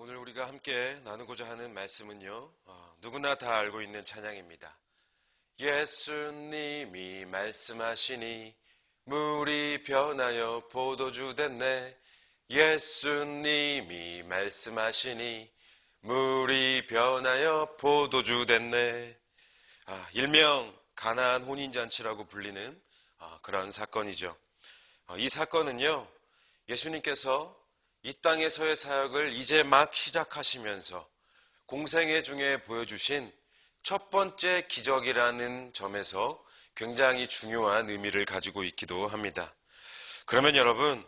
오늘 우리가 함께 나누고자 하는 말씀은요, 누구나 다 알고 있는 찬양입니다. 예수님이 말씀하시니 물이 변하여 포도주 됐네. 예수님이 말씀하시니 물이 변하여 포도주 됐네. 일명 가나안 혼인잔치라고 불리는 그런 사건이죠. 이 사건은요, 예수님께서 이 땅에서의 사역을 이제 막 시작하시면서 공생애 중에 보여주신 첫 번째 기적이라는 점에서 굉장히 중요한 의미를 가지고 있기도 합니다. 그러면 여러분,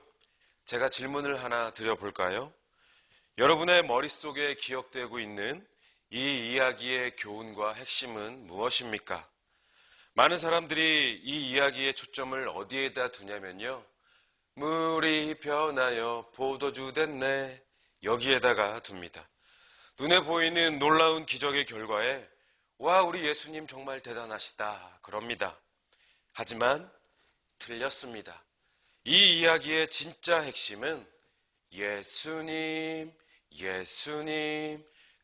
제가 질문을 하나 드려볼까요? 여러분의 머릿속에 기억되고 있는 이 이야기의 교훈과 핵심은 무엇입니까? 많은 사람들이 이 이야기의 초점을 어디에다 두냐면요, 물이 변하여 포도주 됐네, 여기에다가 둡니다. 눈에 보이는 놀라운 기적의 결과에 와, 우리 예수님 정말 대단하시다 그럽니다. 하지만 틀렸습니다. 이 이야기의 진짜 핵심은 예수님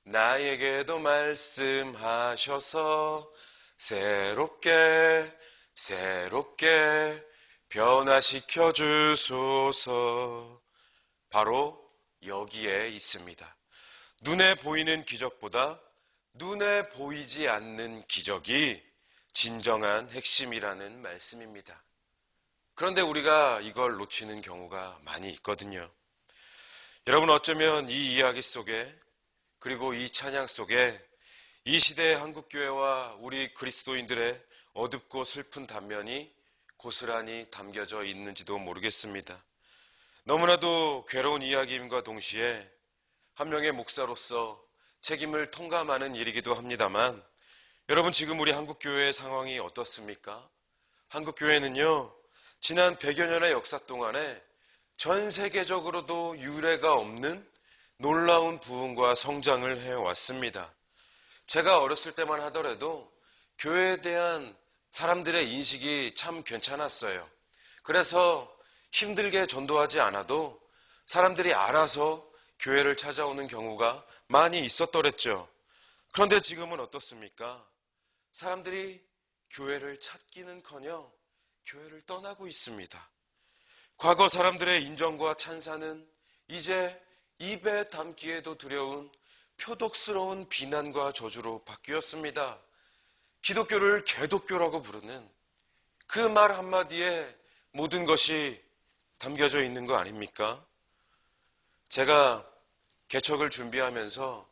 나에게도 말씀하셔서 새롭게 변화시켜 주소서. 바로 여기에 있습니다. 눈에 보이는 기적보다 눈에 보이지 않는 기적이 진정한 핵심이라는 말씀입니다. 그런데 우리가 이걸 놓치는 경우가 많이 있거든요. 여러분, 어쩌면 이 이야기 속에, 그리고 이 찬양 속에 이 시대의 한국교회와 우리 그리스도인들의 어둡고 슬픈 단면이 고스란히 담겨져 있는지도 모르겠습니다. 너무나도 괴로운 이야기임과 동시에 한 명의 목사로서 책임을 통감하는 일이기도 합니다만, 여러분, 지금 우리 한국교회의 상황이 어떻습니까? 한국교회는요, 지난 100여 년의 역사 동안에 전 세계적으로도 유례가 없는 놀라운 부흥과 성장을 해왔습니다. 제가 어렸을 때만 하더라도 교회에 대한 사람들의 인식이 참 괜찮았어요. 그래서 힘들게 전도하지 않아도 사람들이 알아서 교회를 찾아오는 경우가 많이 있었더랬죠. 그런데 지금은 어떻습니까? 사람들이 교회를 찾기는커녕 교회를 떠나고 있습니다. 과거 사람들의 인정과 찬사는 이제 입에 담기에도 두려운 표독스러운 비난과 저주로 바뀌었습니다. 기독교를 개독교라고 부르는 그 말 한마디에 모든 것이 담겨져 있는 거 아닙니까? 제가 개척을 준비하면서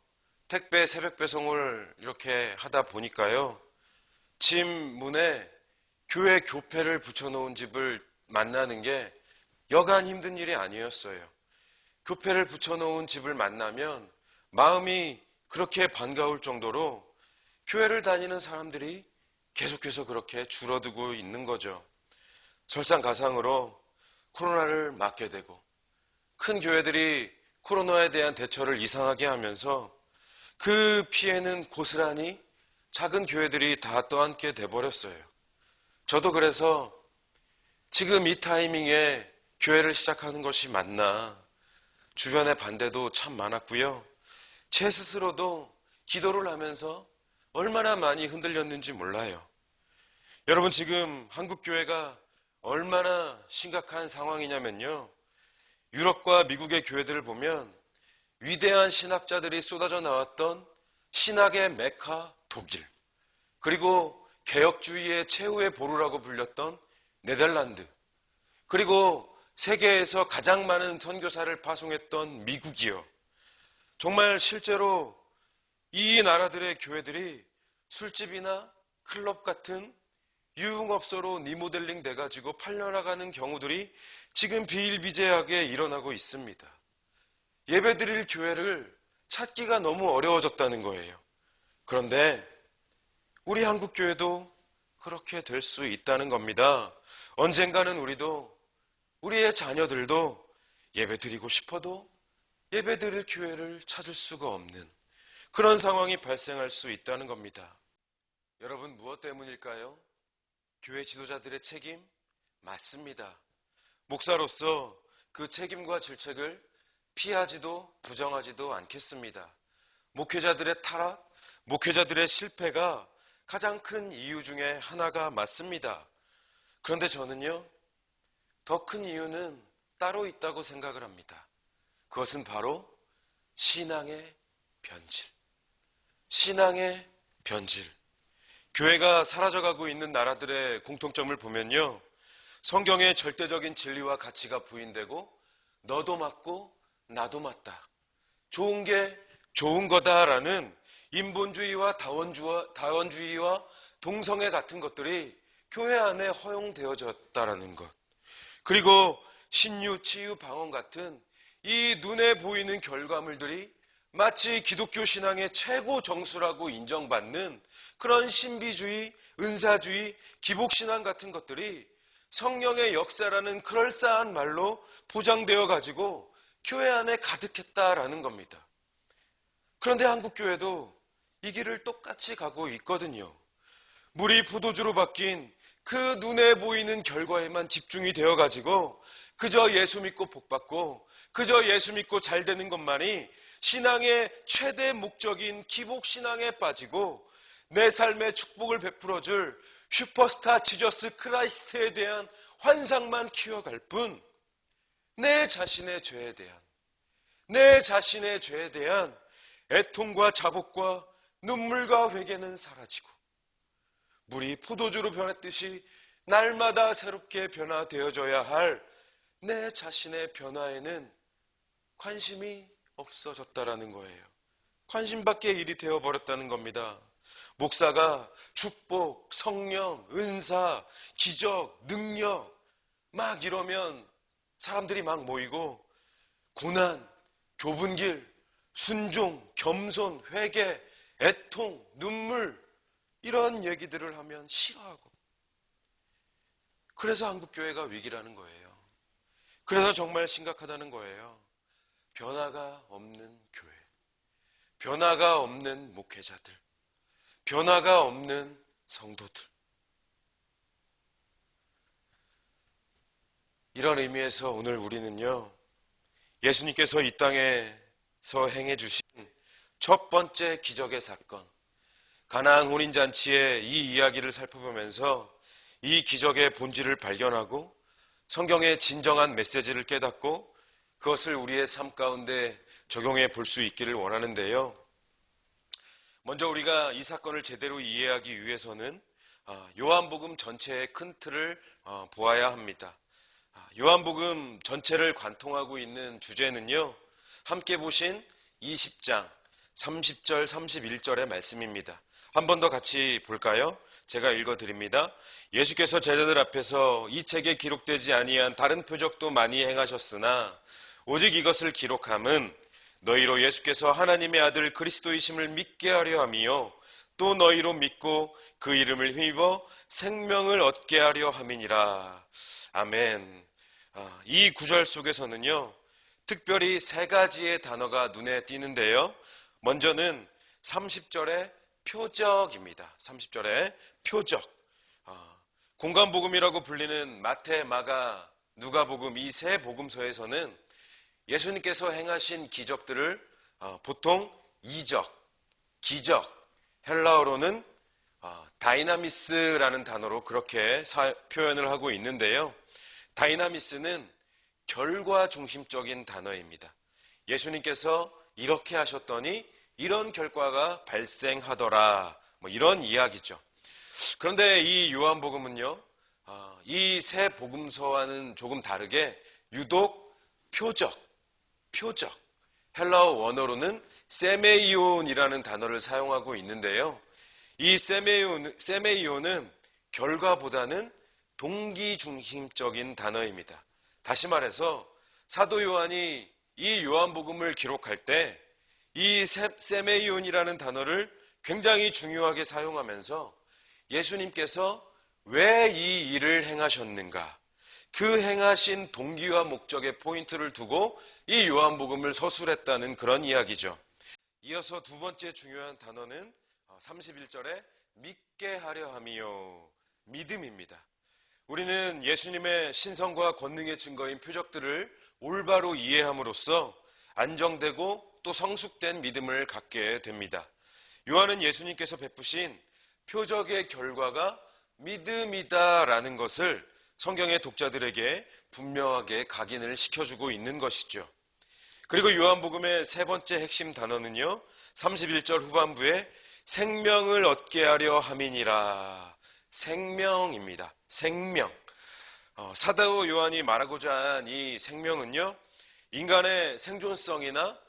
택배 새벽 배송을 이렇게 하다 보니까요, 집 문에 교회 교패를 붙여놓은 집을 만나는 게 여간 힘든 일이 아니었어요. 교패를 붙여놓은 집을 만나면 마음이 그렇게 반가울 정도로 교회를 다니는 사람들이 계속해서 그렇게 줄어들고 있는 거죠. 설상가상으로 코로나를 맞게 되고 큰 교회들이 코로나에 대한 대처를 이상하게 하면서 그 피해는 고스란히 작은 교회들이 다 떠안게 돼버렸어요. 저도 그래서 지금 이 타이밍에 교회를 시작하는 것이 맞나, 주변의 반대도 참 많았고요. 제 스스로도 기도를 하면서 얼마나 많이 흔들렸는지 몰라요. 여러분, 지금 한국교회가 얼마나 심각한 상황이냐면요, 유럽과 미국의 교회들을 보면 위대한 신학자들이 쏟아져 나왔던 신학의 메카 독일, 그리고 개혁주의의 최후의 보루라고 불렸던 네덜란드, 그리고 세계에서 가장 많은 선교사를 파송했던 미국이요, 정말 실제로 이 나라들의 교회들이 술집이나 클럽 같은 유흥업소로 리모델링 돼가지고 팔려나가는 경우들이 지금 비일비재하게 일어나고 있습니다. 예배드릴 교회를 찾기가 너무 어려워졌다는 거예요. 그런데 우리 한국교회도 그렇게 될 수 있다는 겁니다. 언젠가는 우리의 자녀들도 예배드리고 싶어도 예배드릴 교회를 찾을 수가 없는 그런 상황이 발생할 수 있다는 겁니다. 여러분, 무엇 때문일까요? 교회 지도자들의 책임? 맞습니다. 목사로서 그 책임과 질책을 피하지도 부정하지도 않겠습니다. 목회자들의 타락, 목회자들의 실패가 가장 큰 이유 중에 하나가 맞습니다. 그런데 저는요, 더 큰 이유는 따로 있다고 생각을 합니다. 그것은 바로 신앙의 변질. 신앙의 변질. 교회가 사라져가고 있는 나라들의 공통점을 보면요, 성경의 절대적인 진리와 가치가 부인되고 너도 맞고 나도 맞다, 좋은 게 좋은 거다라는 인본주의와 다원주의와 동성애 같은 것들이 교회 안에 허용되어졌다라는 것, 그리고 신유, 치유, 방언 같은 이 눈에 보이는 결과물들이 마치 기독교 신앙의 최고 정수라고 인정받는 그런 신비주의, 은사주의, 기복신앙 같은 것들이 성령의 역사라는 그럴싸한 말로 포장되어 가지고 교회 안에 가득했다라는 겁니다. 그런데 한국교회도 이 길을 똑같이 가고 있거든요. 물이 포도주로 바뀐 그 눈에 보이는 결과에만 집중이 되어 가지고 그저 예수 믿고 복받고 그저 예수 믿고 잘 되는 것만이 신앙의 최대 목적인 기복신앙에 빠지고 내 삶에 축복을 베풀어줄 슈퍼스타 지저스 크라이스트에 대한 환상만 키워갈 뿐 내 자신의 죄에 대한 애통과 자복과 눈물과 회개는 사라지고 물이 포도주로 변했듯이 날마다 새롭게 변화되어져야 할 내 자신의 변화에는 관심이 없어졌다라는 거예요. 관심 밖의 일이 되어버렸다는 겁니다. 목사가 축복, 성령, 은사, 기적, 능력 막 이러면 사람들이 막 모이고 고난, 좁은 길, 순종, 겸손, 회개, 애통, 눈물 이런 얘기들을 하면 싫어하고, 그래서 한국교회가 위기라는 거예요. 그래서 정말 심각하다는 거예요. 변화가 없는 교회, 변화가 없는 목회자들, 변화가 없는 성도들. 이런 의미에서 오늘 우리는요, 예수님께서 이 땅에서 행해 주신 첫 번째 기적의 사건, 가나안 혼인잔치의 이 이야기를 살펴보면서 이 기적의 본질을 발견하고 성경의 진정한 메시지를 깨닫고 그것을 우리의 삶 가운데 적용해 볼 수 있기를 원하는데요. 먼저 우리가 이 사건을 제대로 이해하기 위해서는 요한복음 전체의 큰 틀을 보아야 합니다. 요한복음 전체를 관통하고 있는 주제는요, 함께 보신 20장 30절 31절의 말씀입니다. 한 번 더 같이 볼까요? 제가 읽어드립니다. 예수께서 제자들 앞에서 이 책에 기록되지 아니한 다른 표적도 많이 행하셨으나 오직 이것을 기록함은 너희로 예수께서 하나님의 아들 그리스도이심을 믿게 하려 함이요 또 너희로 믿고 그 이름을 힘입어 생명을 얻게 하려 함이니라. 아멘. 이 구절 속에서는요, 특별히 세 가지의 단어가 눈에 띄는데요. 먼저는 30절의 표적입니다. 30절의 표적. 공간복음이라고 불리는 마태, 마가, 누가복음 이 세 복음서에서는 예수님께서 행하신 기적들을 보통 이적, 기적, 헬라어로는 다이나미스라는 단어로 그렇게 표현을 하고 있는데요. 다이나미스는 결과 중심적인 단어입니다. 예수님께서 이렇게 하셨더니 이런 결과가 발생하더라, 이런 이야기죠. 그런데 이 요한복음은요, 이 세 복음서와는 조금 다르게 유독 표적, 헬라어 원어로는 세메이온이라는 단어를 사용하고 있는데요. 이 세메이온은 결과보다는 동기 중심적인 단어입니다. 다시 말해서 사도 요한이 이 요한복음을 기록할 때 이 세메이온이라는 단어를 굉장히 중요하게 사용하면서 예수님께서 왜 이 일을 행하셨는가, 그 행하신 동기와 목적에 포인트를 두고 이 요한복음을 서술했다는 그런 이야기죠. 이어서 두 번째 중요한 단어는 31절에 믿게 하려 함이요, 믿음입니다. 우리는 예수님의 신성과 권능의 증거인 표적들을 올바로 이해함으로써 안정되고 또 성숙된 믿음을 갖게 됩니다. 요한은 예수님께서 베푸신 표적의 결과가 믿음이다라는 것을 성경의 독자들에게 분명하게 각인을 시켜주고 있는 것이죠. 그리고 요한복음의 세 번째 핵심 단어는요, 31절 후반부에 생명을 얻게 하려 함이니라. 생명입니다. 생명. 사도 요한이 말하고자 한 이 생명은요, 인간의 생존성이나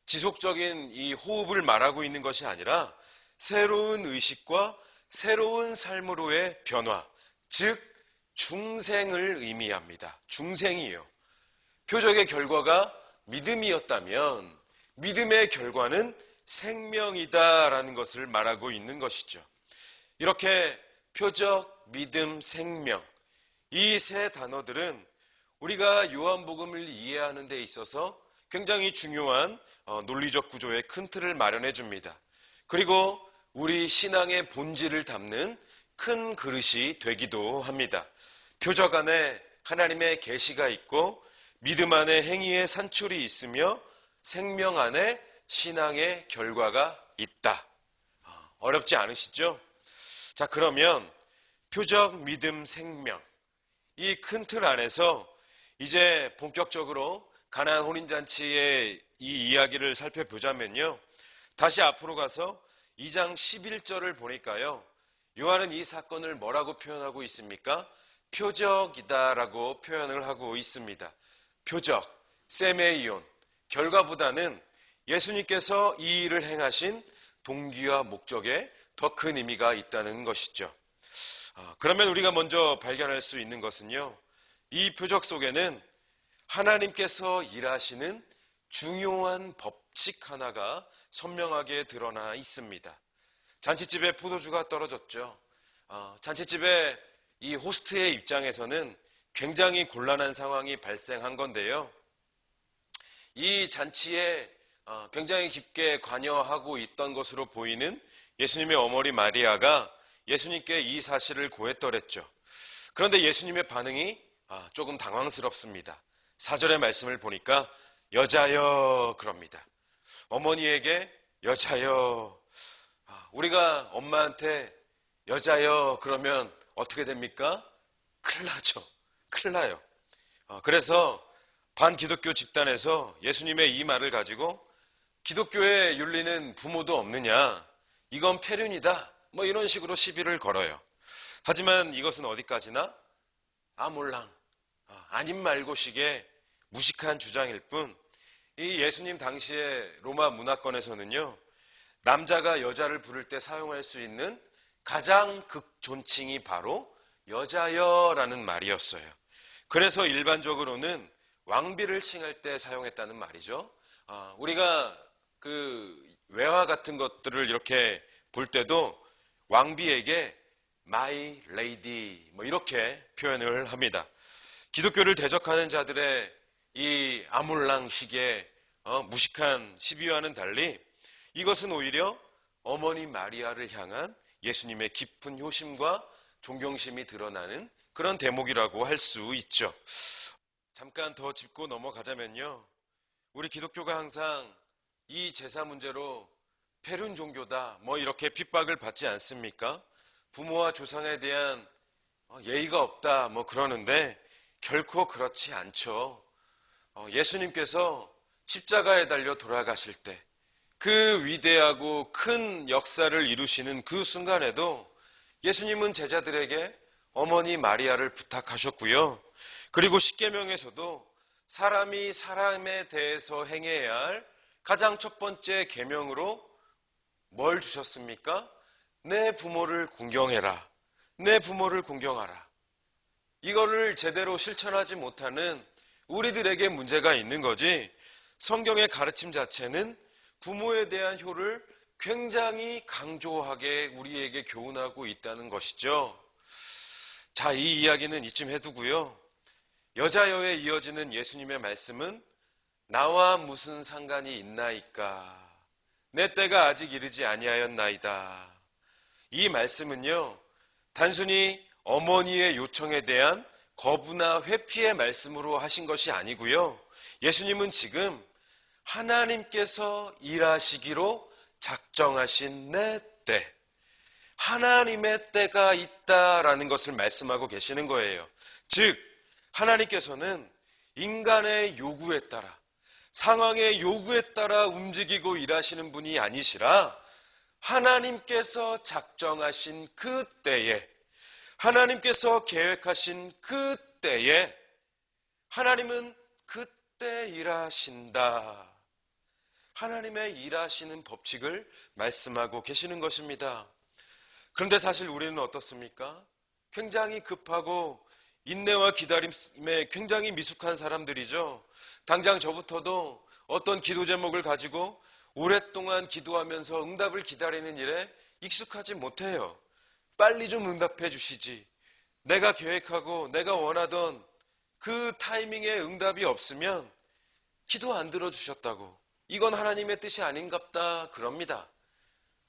지속적인 이 호흡을 말하고 있는 것이 아니라 새로운 의식과 새로운 삶으로의 변화, 즉 중생을 의미합니다. 중생이요. 표적의 결과가 믿음이었다면 믿음의 결과는 생명이다라는 것을 말하고 있는 것이죠. 이렇게 표적, 믿음, 생명, 이 세 단어들은 우리가 요한복음을 이해하는 데 있어서 굉장히 중요한 논리적 구조의 큰 틀을 마련해 줍니다. 그리고 우리 신앙의 본질을 담는 큰 그릇이 되기도 합니다. 표적 안에 하나님의 계시가 있고 믿음 안에 행위의 산출이 있으며 생명 안에 신앙의 결과가 있다. 어렵지 않으시죠? 자, 그러면 표적, 믿음, 생명, 이 큰 틀 안에서 이제 본격적으로 가나안 혼인잔치의 이 이야기를 살펴보자면요, 다시 앞으로 가서 2장 11절을 보니까요, 요한은 이 사건을 뭐라고 표현하고 있습니까? 표적이다라고 표현을 하고 있습니다. 표적, 세메이온, 결과보다는 예수님께서 이 일을 행하신 동기와 목적에 더 큰 의미가 있다는 것이죠. 그러면 우리가 먼저 발견할 수 있는 것은요, 이 표적 속에는 하나님께서 일하시는 중요한 법칙 하나가 선명하게 드러나 있습니다. 잔치집에 포도주가 떨어졌죠. 잔치집에 이 호스트의 입장에서는 굉장히 곤란한 상황이 발생한 건데요. 이 잔치에 굉장히 깊게 관여하고 있던 것으로 보이는 예수님의 어머니 마리아가 예수님께 이 사실을 고했더랬죠. 그런데 예수님의 반응이 조금 당황스럽습니다. 4절의 말씀을 보니까 여자여 그럽니다. 어머니에게 여자여, 우리가 엄마한테 여자여 그러면 어떻게 됩니까? 큰일 나죠. 큰일 나요. 그래서 반기독교 집단에서 예수님의 이 말을 가지고 기독교에 윤리는 부모도 없느냐, 이건 폐륜이다, 뭐 이런 식으로 시비를 걸어요. 하지만 이것은 어디까지나 아몰랑, 아님 말고식의 무식한 주장일 뿐, 이 예수님 당시의 로마 문화권에서는요, 남자가 여자를 부를 때 사용할 수 있는 가장 극존칭이 바로 여자여라는 말이었어요. 그래서 일반적으로는 왕비를 칭할 때 사용했다는 말이죠. 우리가 그 외화 같은 것들을 이렇게 볼 때도 왕비에게 my lady 뭐 이렇게 표현을 합니다. 기독교를 대적하는 자들의 이 아몰랑식의 무식한 시비와는 달리 이것은 오히려 어머니 마리아를 향한 예수님의 깊은 효심과 존경심이 드러나는 그런 대목이라고 할 수 있죠. 잠깐 더 짚고 넘어가자면요, 우리 기독교가 항상 이 제사 문제로 폐륜 종교다 뭐 이렇게 핍박을 받지 않습니까? 부모와 조상에 대한 예의가 없다 뭐 그러는데 결코 그렇지 않죠. 예수님께서 십자가에 달려 돌아가실 때 그 위대하고 큰 역사를 이루시는 그 순간에도 예수님은 제자들에게 어머니 마리아를 부탁하셨고요. 그리고 십계명에서도 사람이 사람에 대해서 행해야 할 가장 첫 번째 계명으로 뭘 주셨습니까? 내 부모를 공경해라. 내 부모를 공경하라. 이거를 제대로 실천하지 못하는 우리들에게 문제가 있는 거지, 성경의 가르침 자체는 부모에 대한 효를 굉장히 강조하게 우리에게 교훈하고 있다는 것이죠. 자, 이 이야기는 이쯤 해두고요. 여자여에 이어지는 예수님의 말씀은 나와 무슨 상관이 있나이까? 내 때가 아직 이르지 아니하였나이다. 이 말씀은요, 단순히 어머니의 요청에 대한 거부나 회피의 말씀으로 하신 것이 아니고요. 예수님은 지금 하나님께서 일하시기로 작정하신 내 때, 하나님의 때가 있다라는 것을 말씀하고 계시는 거예요. 즉, 하나님께서는 인간의 요구에 따라, 상황의 요구에 따라 움직이고 일하시는 분이 아니시라 하나님께서 작정하신 그 때에, 하나님께서 계획하신 그 때에 하나님은 그때 일하신다. 하나님의 일하시는 법칙을 말씀하고 계시는 것입니다. 그런데 사실 우리는 어떻습니까? 굉장히 급하고 인내와 기다림에 굉장히 미숙한 사람들이죠. 당장 저부터도 어떤 기도 제목을 가지고 오랫동안 기도하면서 응답을 기다리는 일에 익숙하지 못해요. 빨리 좀 응답해 주시지. 내가 계획하고 내가 원하던 그 타이밍에 응답이 없으면 기도 안 들어주셨다고, 이건 하나님의 뜻이 아닌갑다 그럽니다.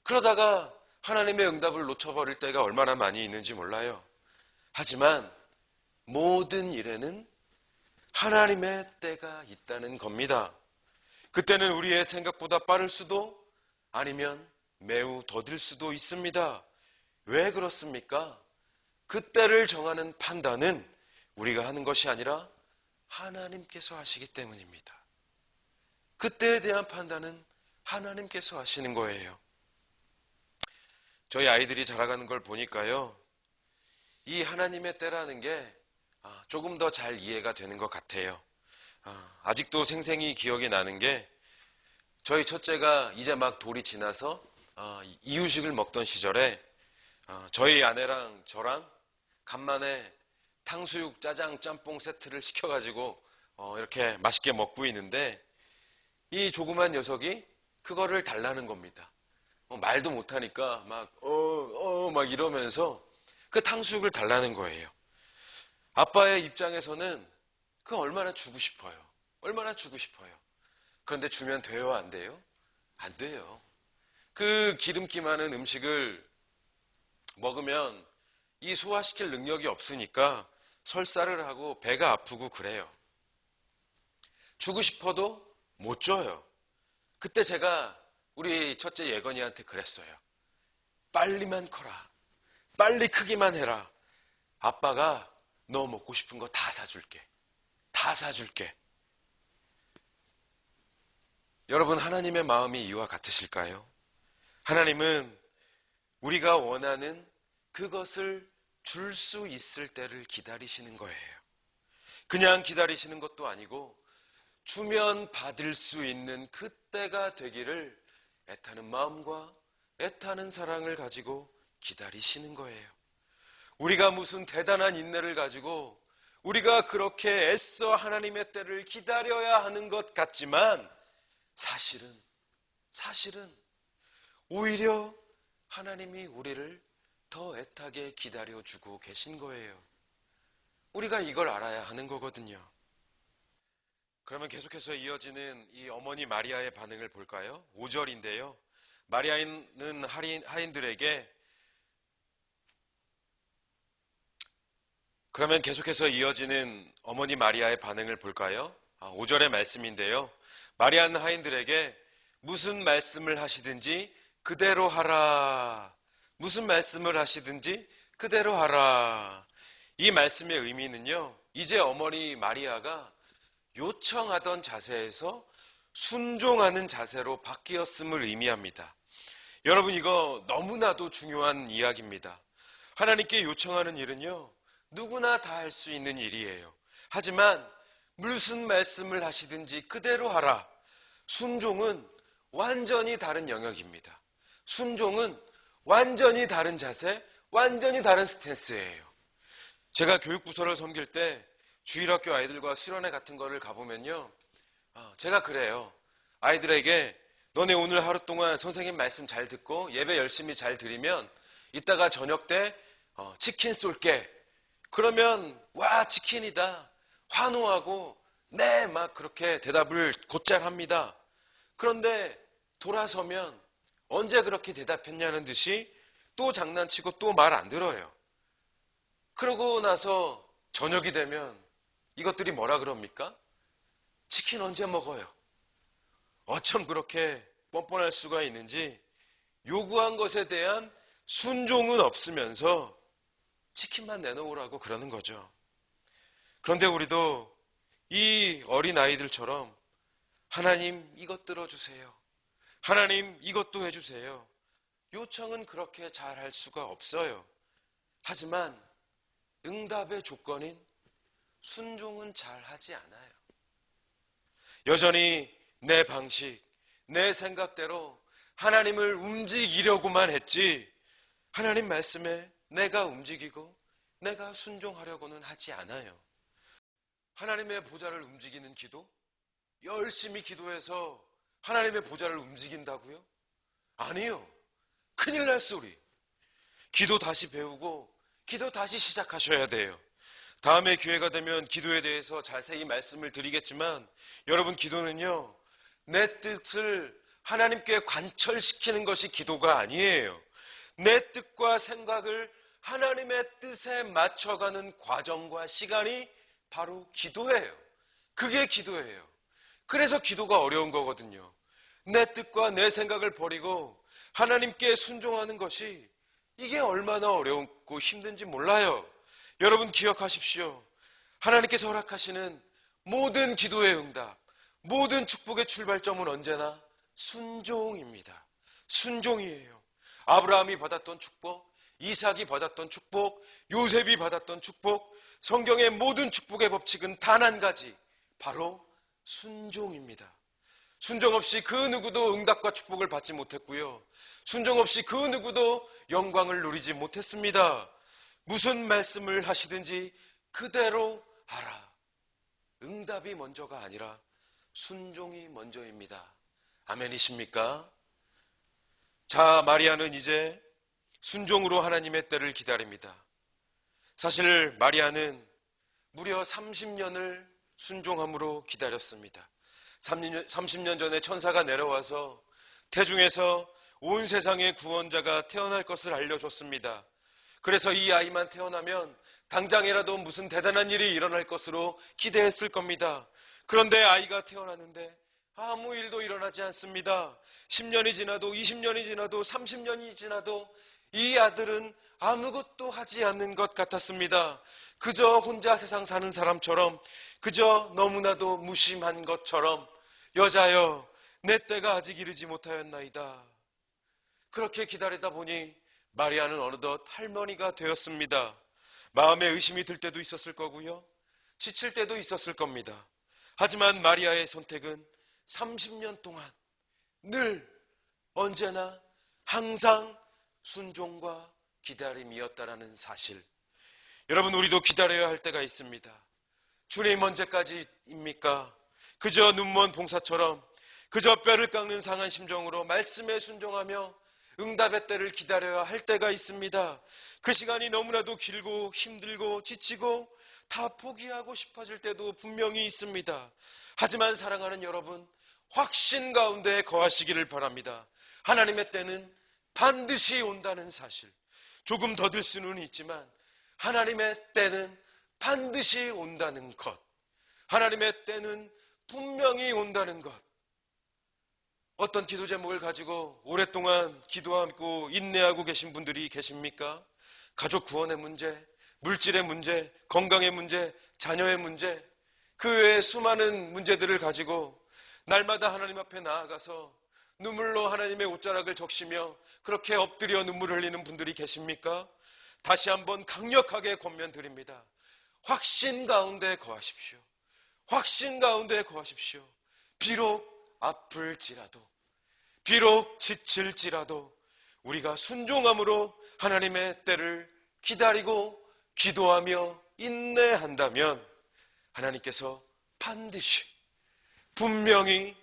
그러다가 하나님의 응답을 놓쳐버릴 때가 얼마나 많이 있는지 몰라요. 하지만 모든 일에는 하나님의 때가 있다는 겁니다. 그때는 우리의 생각보다 빠를 수도, 아니면 매우 더딜 수도 있습니다. 왜 그렇습니까? 그때를 정하는 판단은 우리가 하는 것이 아니라 하나님께서 하시기 때문입니다. 그때에 대한 판단은 하나님께서 하시는 거예요. 저희 아이들이 자라가는 걸 보니까요, 이 하나님의 때라는 게 조금 더 잘 이해가 되는 것 같아요. 아직도 생생히 기억이 나는 게, 저희 첫째가 이제 막 돌이 지나서 이유식을 먹던 시절에 저희 아내랑 저랑 간만에 탕수육, 짜장, 짬뽕 세트를 시켜가지고 이렇게 맛있게 먹고 있는데, 이 조그만 녀석이 그거를 달라는 겁니다. 말도 못하니까 막 이러면서 그 탕수육을 달라는 거예요. 아빠의 입장에서는 그 얼마나 주고 싶어요. 얼마나 주고 싶어요. 그런데 주면 돼요, 안 돼요? 안 돼요. 그 기름기 많은 음식을 먹으면 이 소화시킬 능력이 없으니까 설사를 하고 배가 아프고 그래요. 주고 싶어도 못 줘요. 그때 제가 우리 첫째 예건이한테 그랬어요. 빨리만 커라. 빨리 크기만 해라. 아빠가 너 먹고 싶은 거 다 사줄게. 다 사줄게. 여러분, 하나님의 마음이 이와 같으실까요? 하나님은 우리가 원하는 그것을 줄 수 있을 때를 기다리시는 거예요. 그냥 기다리시는 것도 아니고 주면 받을 수 있는 그때가 되기를 애타는 마음과 애타는 사랑을 가지고 기다리시는 거예요. 우리가 무슨 대단한 인내를 가지고 우리가 그렇게 애써 하나님의 때를 기다려야 하는 것 같지만 사실은 오히려 하나님이 우리를 더 애타게 기다려주고 계신 거예요. 우리가 이걸 알아야 하는 거거든요. 그러면 계속해서 이어지는 이 어머니 마리아의 반응을 볼까요? 5절인데요. 마리아는 하인들에게, 그러면 계속해서 이어지는 어머니 마리아의 반응을 볼까요? 5절의 말씀인데요. 마리아는 하인들에게 무슨 말씀을 하시든지 그대로 하라. 무슨 말씀을 하시든지 그대로 하라. 이 말씀의 의미는요, 이제 어머니 마리아가 요청하던 자세에서 순종하는 자세로 바뀌었음을 의미합니다. 여러분, 이거 너무나도 중요한 이야기입니다. 하나님께 요청하는 일은요, 누구나 다 할 수 있는 일이에요. 하지만 무슨 말씀을 하시든지 그대로 하라. 순종은 완전히 다른 영역입니다. 순종은 완전히 다른 자세, 완전히 다른 스탠스예요. 제가 교육부서를 섬길 때 주일학교 아이들과 수련회 같은 거를 가보면요, 제가 그래요. 아이들에게 너네 오늘 하루 동안 선생님 말씀 잘 듣고 예배 열심히 잘 드리면 이따가 저녁 때 치킨 쏠게. 그러면 와, 치킨이다 환호하고 네 막 그렇게 대답을 곧잘 합니다. 그런데 돌아서면 언제 그렇게 대답했냐는 듯이 또 장난치고 또 말 안 들어요. 그러고 나서 저녁이 되면 이것들이 뭐라 그럽니까? 치킨 언제 먹어요? 어쩜 그렇게 뻔뻔할 수가 있는지 요구한 것에 대한 순종은 없으면서 치킨만 내놓으라고 그러는 거죠. 그런데 우리도 이 어린아이들처럼 하나님 이것 들어주세요. 하나님 이것도 해주세요. 요청은 그렇게 잘할 수가 없어요. 하지만 응답의 조건인 순종은 잘하지 않아요. 여전히 내 방식, 내 생각대로 하나님을 움직이려고만 했지 하나님 말씀에 내가 움직이고 내가 순종하려고는 하지 않아요. 하나님의 보좌를 움직이는 기도? 열심히 기도해서 하나님의 보좌를 움직인다고요? 아니요. 큰일 날 소리. 기도 다시 배우고 기도 다시 시작하셔야 돼요. 다음에 기회가 되면 기도에 대해서 자세히 말씀을 드리겠지만 여러분, 기도는요, 내 뜻을 하나님께 관철시키는 것이 기도가 아니에요. 내 뜻과 생각을 하나님의 뜻에 맞춰가는 과정과 시간이 바로 기도예요. 그게 기도예요. 그래서 기도가 어려운 거거든요. 내 뜻과 내 생각을 버리고 하나님께 순종하는 것이 이게 얼마나 어렵고 힘든지 몰라요. 여러분 기억하십시오. 하나님께서 허락하시는 모든 기도의 응답, 모든 축복의 출발점은 언제나 순종입니다. 순종이에요. 아브라함이 받았던 축복, 이삭이 받았던 축복, 요셉이 받았던 축복, 성경의 모든 축복의 법칙은 단 한 가지, 바로 순종입니다. 순종 없이 그 누구도 응답과 축복을 받지 못했고요. 순종 없이 그 누구도 영광을 누리지 못했습니다. 무슨 말씀을 하시든지 그대로 하라. 응답이 먼저가 아니라 순종이 먼저입니다. 아멘이십니까? 자, 마리아는 이제 순종으로 하나님의 때를 기다립니다. 사실 마리아는 무려 30년을 순종함으로 기다렸습니다. 30년 전에 천사가 내려와서 태중에서 온 세상의 구원자가 태어날 것을 알려줬습니다. 그래서 이 아이만 태어나면 당장이라도 무슨 대단한 일이 일어날 것으로 기대했을 겁니다. 그런데 아이가 태어났는데 아무 일도 일어나지 않습니다. 10년이 지나도 20년이 지나도 30년이 지나도 이 아들은 아무것도 하지 않는 것 같았습니다. 그저 혼자 세상 사는 사람처럼, 그저 너무나도 무심한 것처럼, 여자여 내 때가 아직 이르지 못하였나이다. 그렇게 기다리다 보니 마리아는 어느덧 할머니가 되었습니다. 마음에 의심이 들 때도 있었을 거고요, 지칠 때도 있었을 겁니다. 하지만 마리아의 선택은 30년 동안 늘 언제나 항상 순종과 기다림이었다라는 사실. 여러분, 우리도 기다려야 할 때가 있습니다. 주님 언제까지입니까? 그저 눈먼 봉사처럼, 그저 뼈를 깎는 상한 심정으로 말씀에 순종하며 응답의 때를 기다려야 할 때가 있습니다. 그 시간이 너무나도 길고 힘들고 지치고 다 포기하고 싶어질 때도 분명히 있습니다. 하지만 사랑하는 여러분, 확신 가운데 거하시기를 바랍니다. 하나님의 때는 반드시 온다는 사실. 조금 더딜 수는 있지만 하나님의 때는 반드시 온다는 것. 하나님의 때는 분명히 온다는 것. 어떤 기도 제목을 가지고 오랫동안 기도하고 인내하고 계신 분들이 계십니까? 가족 구원의 문제, 물질의 문제, 건강의 문제, 자녀의 문제, 그 외에 수많은 문제들을 가지고 날마다 하나님 앞에 나아가서 눈물로 하나님의 옷자락을 적시며 그렇게 엎드려 눈물을 흘리는 분들이 계십니까? 다시 한번 강력하게 권면드립니다. 확신 가운데 거하십시오. 확신 가운데 거하십시오. 비록 아플지라도, 비록 지칠지라도 우리가 순종함으로 하나님의 때를 기다리고 기도하며 인내한다면 하나님께서 반드시 분명히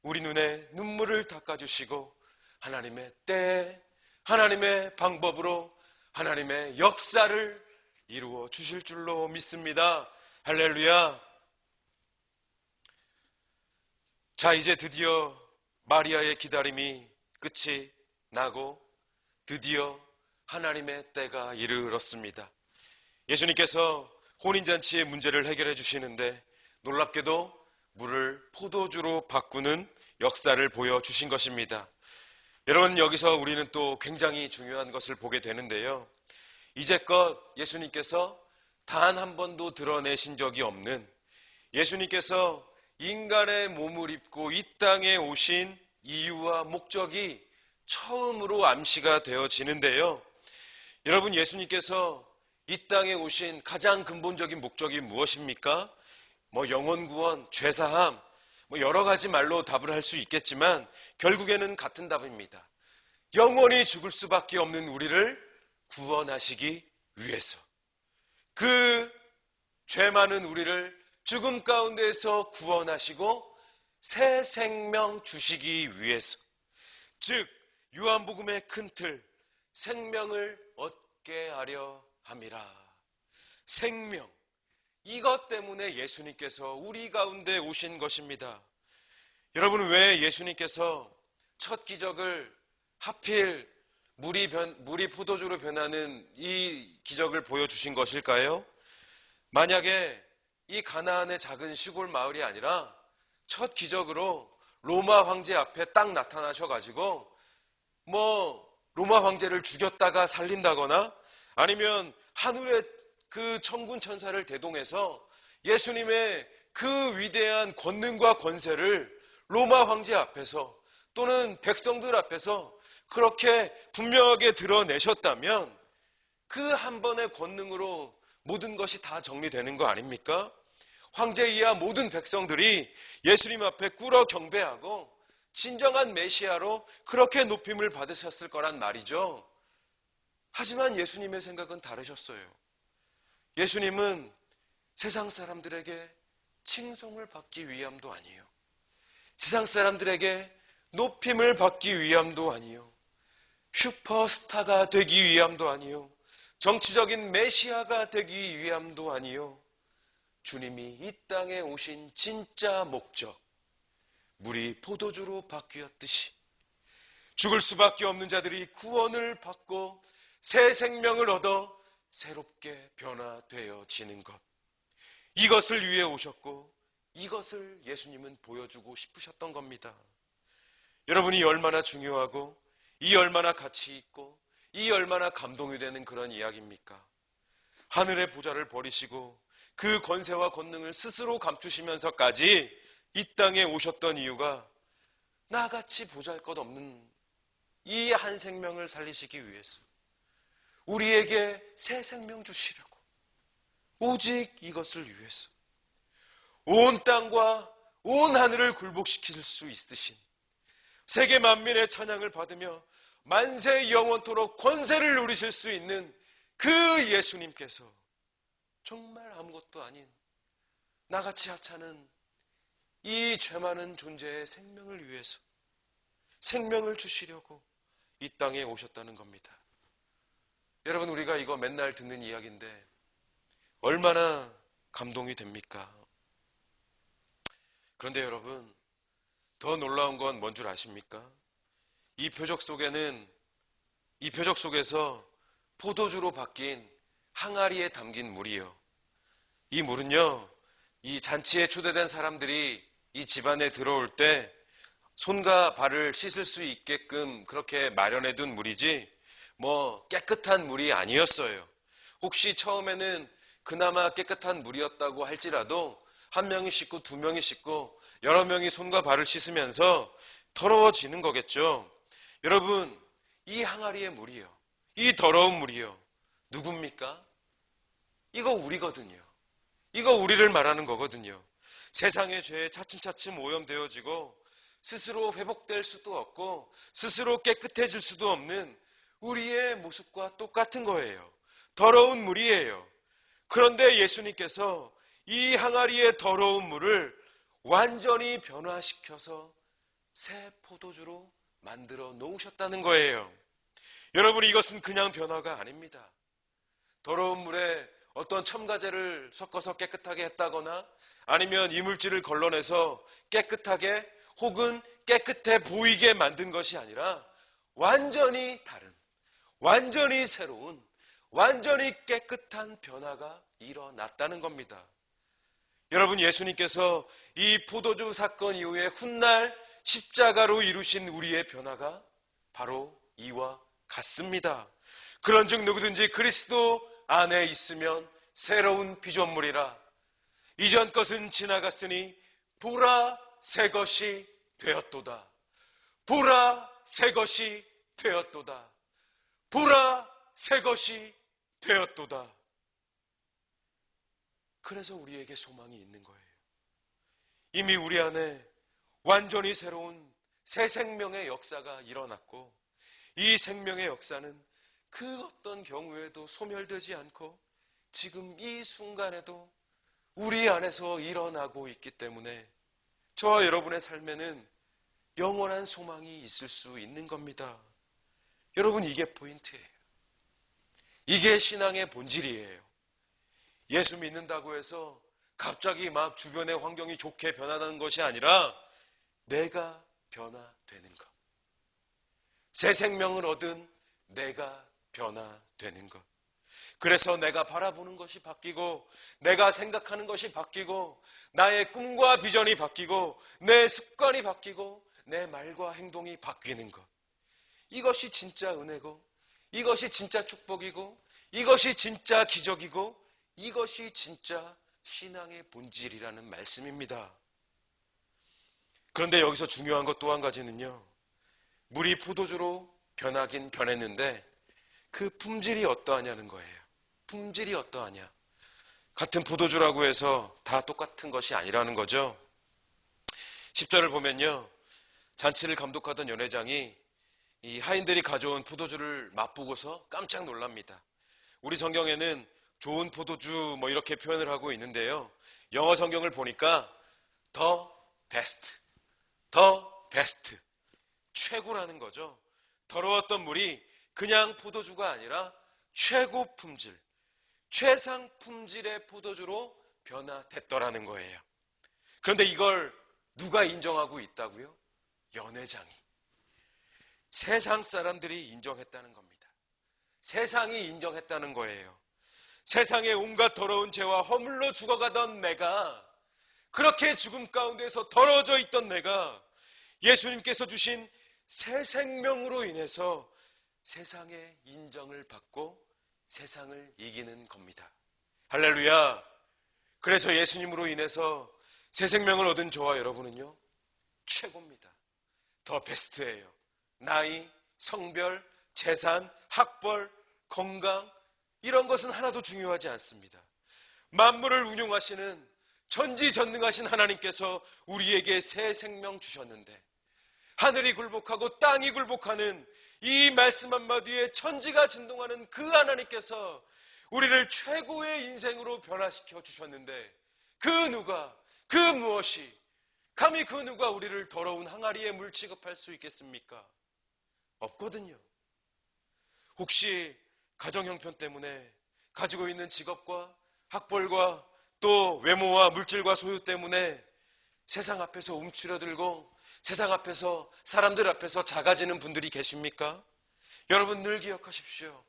우리 눈에 눈물을 닦아주시고 하나님의 때, 하나님의 방법으로 하나님의 역사를 이루어 주실 줄로 믿습니다. 할렐루야. 자, 이제 드디어 마리아의 기다림이 끝이 나고 드디어 하나님의 때가 이르렀습니다. 예수님께서 혼인잔치의 문제를 해결해 주시는데 놀랍게도 물을 포도주로 바꾸는 역사를 보여주신 것입니다. 여러분, 여기서 우리는 또 굉장히 중요한 것을 보게 되는데요. 이제껏 예수님께서 단 한 번도 드러내신 적이 없는, 예수님께서 인간의 몸을 입고 이 땅에 오신 이유와 목적이 처음으로 암시가 되어지는데요. 여러분, 예수님께서 이 땅에 오신 가장 근본적인 목적이 무엇입니까? 영혼 구원, 죄사함, 여러 가지 말로 답을 할 수 있겠지만 결국에는 같은 답입니다. 영원히 죽을 수밖에 없는 우리를 구원하시기 위해서, 그 죄 많은 우리를 죽음 가운데에서 구원하시고 새 생명 주시기 위해서, 즉 요한복음의 큰 틀, 생명을 얻게 하려 함이라. 생명, 이것 때문에 예수님께서 우리 가운데 오신 것입니다. 여러분, 왜 예수님께서 첫 기적을 하필 물이 포도주로 변하는 이 기적을 보여주신 것일까요? 만약에 이 가나안의 작은 시골 마을이 아니라 첫 기적으로 로마 황제 앞에 딱 나타나셔가지고 로마 황제를 죽였다가 살린다거나 아니면 하늘의 그 천군 천사를 대동해서 예수님의 그 위대한 권능과 권세를 로마 황제 앞에서 또는 백성들 앞에서 그렇게 분명하게 드러내셨다면 그 한 번의 권능으로 모든 것이 다 정리되는 거 아닙니까? 황제 이하 모든 백성들이 예수님 앞에 꿇어 경배하고 진정한 메시아로 그렇게 높임을 받으셨을 거란 말이죠. 하지만 예수님의 생각은 다르셨어요. 예수님은 세상 사람들에게 칭송을 받기 위함도 아니에요. 세상 사람들에게 높임을 받기 위함도 아니요, 슈퍼스타가 되기 위함도 아니요, 정치적인 메시아가 되기 위함도 아니요, 주님이 이 땅에 오신 진짜 목적, 물이 포도주로 바뀌었듯이 죽을 수밖에 없는 자들이 구원을 받고 새 생명을 얻어 새롭게 변화되어지는 것, 이것을 위해 오셨고 이것을 예수님은 보여주고 싶으셨던 겁니다. 여러분이 얼마나 중요하고 이 얼마나 가치 있고 이 얼마나 감동이 되는 그런 이야기입니까? 하늘의 보좌를 버리시고 그 권세와 권능을 스스로 감추시면서까지 이 땅에 오셨던 이유가 나같이 보잘것없는 이 한 생명을 살리시기 위해서, 우리에게 새 생명 주시려고, 오직 이것을 위해서 온 땅과 온 하늘을 굴복시킬 수 있으신, 세계 만민의 찬양을 받으며 만세 영원토록 권세를 누리실 수 있는 그 예수님께서 정말 아무것도 아닌 나같이 하찮은 이 죄 많은 존재의 생명을 위해서 생명을 주시려고 이 땅에 오셨다는 겁니다. 여러분, 우리가 이거 맨날 듣는 이야기인데 얼마나 감동이 됩니까? 그런데 여러분, 더 놀라운 건 뭔 줄 아십니까? 이 표적 속에서 포도주로 바뀐 항아리에 담긴 물이요, 이 물은요, 이 잔치에 초대된 사람들이 이 집안에 들어올 때 손과 발을 씻을 수 있게끔 그렇게 마련해 둔 물이지 깨끗한 물이 아니었어요. 혹시 처음에는 그나마 깨끗한 물이었다고 할지라도 한 명이 씻고 두 명이 씻고 여러 명이 손과 발을 씻으면서 더러워지는 거겠죠. 여러분, 이 항아리의 물이요, 이 더러운 물이요, 누굽니까? 이거 우리거든요. 이거 우리를 말하는 거거든요. 세상의 죄에 차츰차츰 오염되어지고 스스로 회복될 수도 없고 스스로 깨끗해질 수도 없는 우리의 모습과 똑같은 거예요. 더러운 물이에요. 그런데 예수님께서 이 항아리의 더러운 물을 완전히 변화시켜서 새 포도주로 만들어 놓으셨다는 거예요. 여러분, 이것은 그냥 변화가 아닙니다. 더러운 물에 어떤 첨가제를 섞어서 깨끗하게 했다거나 아니면 이물질을 걸러내서 깨끗하게 혹은 깨끗해 보이게 만든 것이 아니라 완전히 다른, 완전히 새로운, 완전히 깨끗한 변화가 일어났다는 겁니다. 여러분, 예수님께서 이 포도주 사건 이후에 훗날 십자가로 이루신 우리의 변화가 바로 이와 같습니다. 그런즉 누구든지 그리스도 안에 있으면 새로운 피조물이라. 이전 것은 지나갔으니 보라 새 것이 되었도다. 보라 새 것이 되었도다. 보라 새 것이 되었도다. 그래서 우리에게 소망이 있는 거예요. 이미 우리 안에 완전히 새로운 새 생명의 역사가 일어났고, 이 생명의 역사는 그 어떤 경우에도 소멸되지 않고 지금 이 순간에도 우리 안에서 일어나고 있기 때문에 저와 여러분의 삶에는 영원한 소망이 있을 수 있는 겁니다. 여러분, 이게 포인트예요. 이게 신앙의 본질이에요. 예수 믿는다고 해서 갑자기 막 주변의 환경이 좋게 변화하는 것이 아니라 내가 변화되는 것. 새 생명을 얻은 내가 변화되는 것. 그래서 내가 바라보는 것이 바뀌고, 내가 생각하는 것이 바뀌고, 나의 꿈과 비전이 바뀌고, 내 습관이 바뀌고, 내 말과 행동이 바뀌는 것. 이것이 진짜 은혜고, 이것이 진짜 축복이고, 이것이 진짜 기적이고, 이것이 진짜 신앙의 본질이라는 말씀입니다. 그런데 여기서 중요한 것 또 한 가지는요, 물이 포도주로 변하긴 변했는데 그 품질이 어떠하냐는 거예요. 품질이 어떠하냐. 같은 포도주라고 해서 다 똑같은 것이 아니라는 거죠. 10절을 보면요, 잔치를 감독하던 연회장이 이 하인들이 가져온 포도주를 맛보고서 깜짝 놀랍니다. 우리 성경에는 좋은 포도주 뭐 이렇게 표현을 하고 있는데요, 영어 성경을 보니까 the best, 최고라는 거죠. 더러웠던 물이 그냥 포도주가 아니라 최고 품질, 최상 품질의 포도주로 변화됐더라는 거예요. 그런데 이걸 누가 인정하고 있다고요? 연회장이. 세상 사람들이 인정했다는 겁니다. 세상이 인정했다는 거예요. 세상의 온갖 더러운 죄와 허물로 죽어가던 내가, 그렇게 죽음 가운데서 더러워져 있던 내가 예수님께서 주신 새 생명으로 인해서 세상의 인정을 받고 세상을 이기는 겁니다. 할렐루야. 그래서 예수님으로 인해서 새 생명을 얻은 저와 여러분은요, 최고입니다. 더 베스트예요. 나이, 성별, 재산, 학벌, 건강, 이런 것은 하나도 중요하지 않습니다. 만물을 운용하시는 전지전능하신 하나님께서 우리에게 새 생명 주셨는데, 하늘이 굴복하고 땅이 굴복하는 이 말씀 한마디에 천지가 진동하는 그 하나님께서 우리를 최고의 인생으로 변화시켜 주셨는데, 그 누가, 그 무엇이 감히 그 누가 우리를 더러운 항아리에 물 취급할 수 있겠습니까? 없거든요. 혹시 가정 형편 때문에 가지고 있는 직업과 학벌과 또 외모와 물질과 소유 때문에 세상 앞에서 움츠러들고 세상 앞에서, 사람들 앞에서 작아지는 분들이 계십니까? 여러분, 늘 기억하십시오.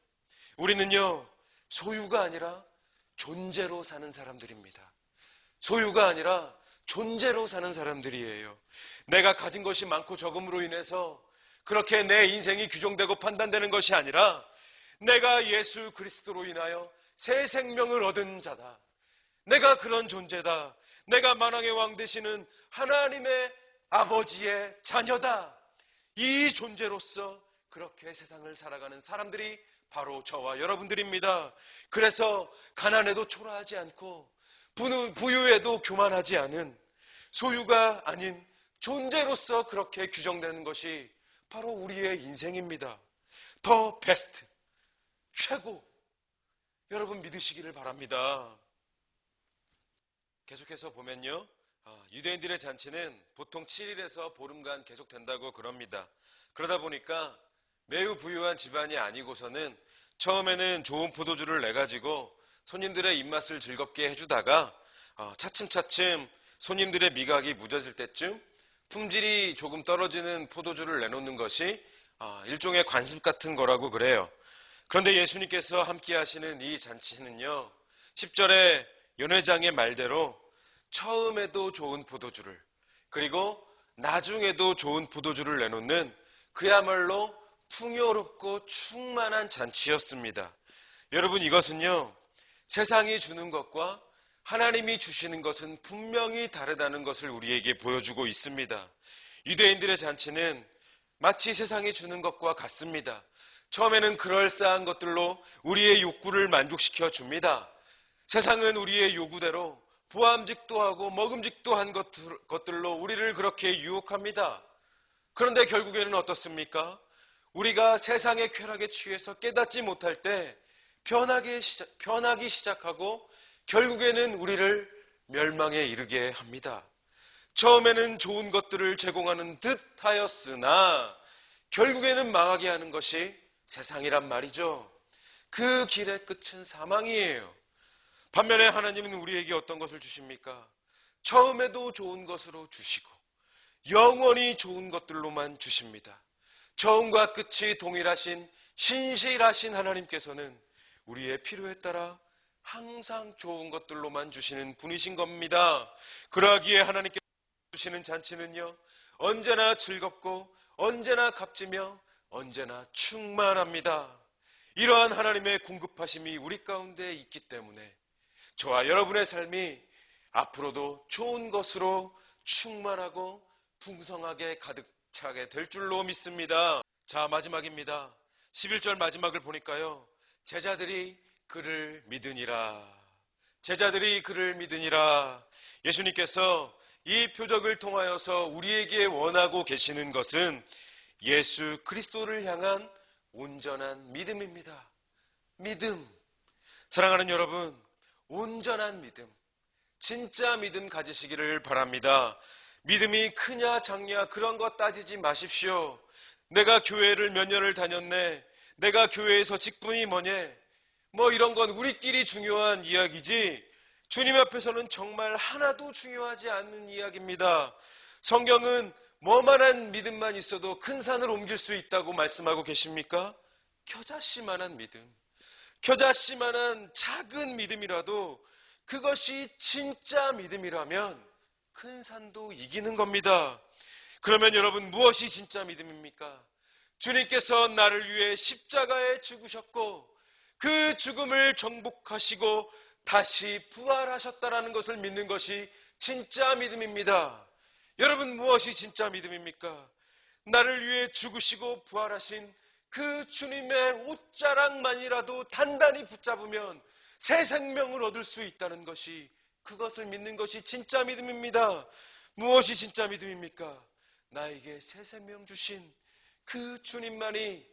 우리는요, 소유가 아니라 존재로 사는 사람들입니다. 소유가 아니라 존재로 사는 사람들이에요. 내가 가진 것이 많고 적음으로 인해서 그렇게 내 인생이 규정되고 판단되는 것이 아니라 내가 예수 그리스도로 인하여 새 생명을 얻은 자다. 내가 그런 존재다. 내가 만왕의 왕 되시는 하나님의 아버지의 자녀다. 이 존재로서 그렇게 세상을 살아가는 사람들이 바로 저와 여러분들입니다. 그래서 가난에도 초라하지 않고 부유에도 교만하지 않은, 소유가 아닌 존재로서 그렇게 규정되는 것이 바로 우리의 인생입니다. 더 베스트, 최고. 여러분, 믿으시기를 바랍니다. 계속해서 보면요, 유대인들의 잔치는 보통 7일에서 보름간 계속된다고 그럽니다. 그러다 보니까 매우 부유한 집안이 아니고서는 처음에는 좋은 포도주를 내가지고 손님들의 입맛을 즐겁게 해주다가 차츰차츰 손님들의 미각이 무뎌질 때쯤 품질이 조금 떨어지는 포도주를 내놓는 것이 일종의 관습 같은 거라고 그래요. 그런데 예수님께서 함께 하시는 이 잔치는요, 10절에 연회장의 말대로 처음에도 좋은 포도주를, 그리고 나중에도 좋은 포도주를 내놓는 그야말로 풍요롭고 충만한 잔치였습니다. 여러분, 이것은요, 세상이 주는 것과 하나님이 주시는 것은 분명히 다르다는 것을 우리에게 보여주고 있습니다. 유대인들의 잔치는 마치 세상이 주는 것과 같습니다. 처음에는 그럴싸한 것들로 우리의 욕구를 만족시켜 줍니다. 세상은 우리의 요구대로 보암직도 하고 먹음직도 한 것들로 우리를 그렇게 유혹합니다. 그런데 결국에는 어떻습니까? 우리가 세상의 쾌락에 취해서 깨닫지 못할 때 변하기 시작하고 결국에는 우리를 멸망에 이르게 합니다. 처음에는 좋은 것들을 제공하는 듯 하였으나 결국에는 망하게 하는 것이 세상이란 말이죠. 그 길의 끝은 사망이에요. 반면에 하나님은 우리에게 어떤 것을 주십니까? 처음에도 좋은 것으로 주시고 영원히 좋은 것들로만 주십니다. 처음과 끝이 동일하신 신실하신 하나님께서는 우리의 필요에 따라 항상 좋은 것들로만 주시는 분이신 겁니다. 그러기에 하나님께서 주시는 잔치는요, 언제나 즐겁고 언제나 값지며 언제나 충만합니다. 이러한 하나님의 공급하심이 우리 가운데 있기 때문에 저와 여러분의 삶이 앞으로도 좋은 것으로 충만하고 풍성하게 가득 차게 될 줄로 믿습니다. 자, 마지막입니다. 11절 마지막을 보니까요, 제자들이 그를 믿으니라. 제자들이 그를 믿으니라. 예수님께서 이 표적을 통하여서 우리에게 원하고 계시는 것은 예수 그리스도를 향한 온전한 믿음입니다. 믿음. 사랑하는 여러분, 온전한 믿음, 진짜 믿음 가지시기를 바랍니다. 믿음이 크냐 작냐 그런 거 따지지 마십시오. 내가 교회를 몇 년을 다녔네, 내가 교회에서 직분이 뭐냐, 뭐 이런 건 우리끼리 중요한 이야기지 주님 앞에서는 정말 하나도 중요하지 않는 이야기입니다. 성경은 뭐만한 믿음만 있어도 큰 산을 옮길 수 있다고 말씀하고 계십니까? 겨자씨만한 믿음, 겨자씨만한 작은 믿음이라도 그것이 진짜 믿음이라면 큰 산도 이기는 겁니다. 그러면 여러분, 무엇이 진짜 믿음입니까? 주님께서 나를 위해 십자가에 죽으셨고 그 죽음을 정복하시고 다시 부활하셨다라는 것을 믿는 것이 진짜 믿음입니다. 여러분, 무엇이 진짜 믿음입니까? 나를 위해 죽으시고 부활하신 그 주님의 옷자락만이라도 단단히 붙잡으면 새 생명을 얻을 수 있다는 것이, 그것을 믿는 것이 진짜 믿음입니다. 무엇이 진짜 믿음입니까? 나에게 새 생명 주신 그 주님만이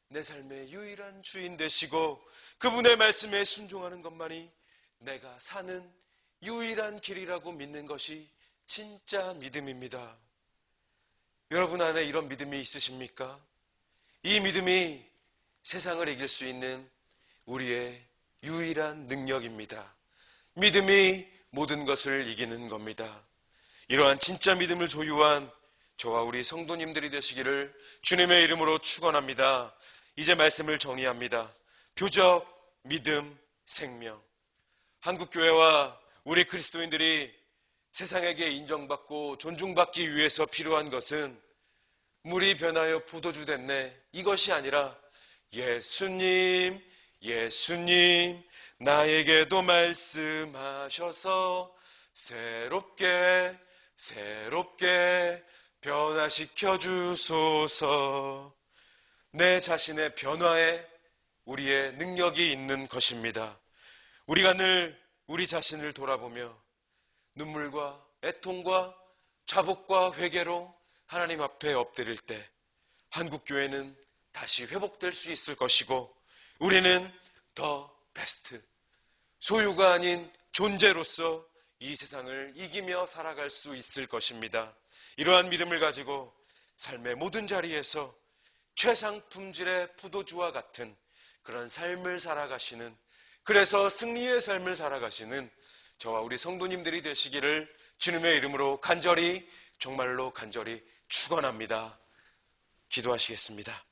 내 삶의 유일한 주인 되시고 그분의 말씀에 순종하는 것만이 내가 사는 유일한 길이라고 믿는 것이 진짜 믿음입니다. 여러분 안에 이런 믿음이 있으십니까? 이 믿음이 세상을 이길 수 있는 우리의 유일한 능력입니다. 믿음이 모든 것을 이기는 겁니다. 이러한 진짜 믿음을 소유한 저와 우리 성도님들이 되시기를 주님의 이름으로 축원합니다. 이제 말씀을 정리합니다. 표적, 믿음, 생명. 한국교회와 우리 그리스도인들이 세상에게 인정받고 존중받기 위해서 필요한 것은 물이 변하여 포도주 됐네, 이것이 아니라 예수님, 예수님, 나에게도 말씀하셔서 새롭게 변화시켜 주소서. 내 자신의 변화에 우리의 능력이 있는 것입니다. 우리가 늘 우리 자신을 돌아보며 눈물과 애통과 자복과 회개로 하나님 앞에 엎드릴 때 한국교회는 다시 회복될 수 있을 것이고 우리는 더 베스트, 소유가 아닌 존재로서 이 세상을 이기며 살아갈 수 있을 것입니다. 이러한 믿음을 가지고 삶의 모든 자리에서 최상 품질의 포도주와 같은 그런 삶을 살아가시는, 그래서 승리의 삶을 살아가시는 저와 우리 성도님들이 되시기를 주님의 이름으로 간절히, 정말로 간절히 축원합니다. 기도하시겠습니다.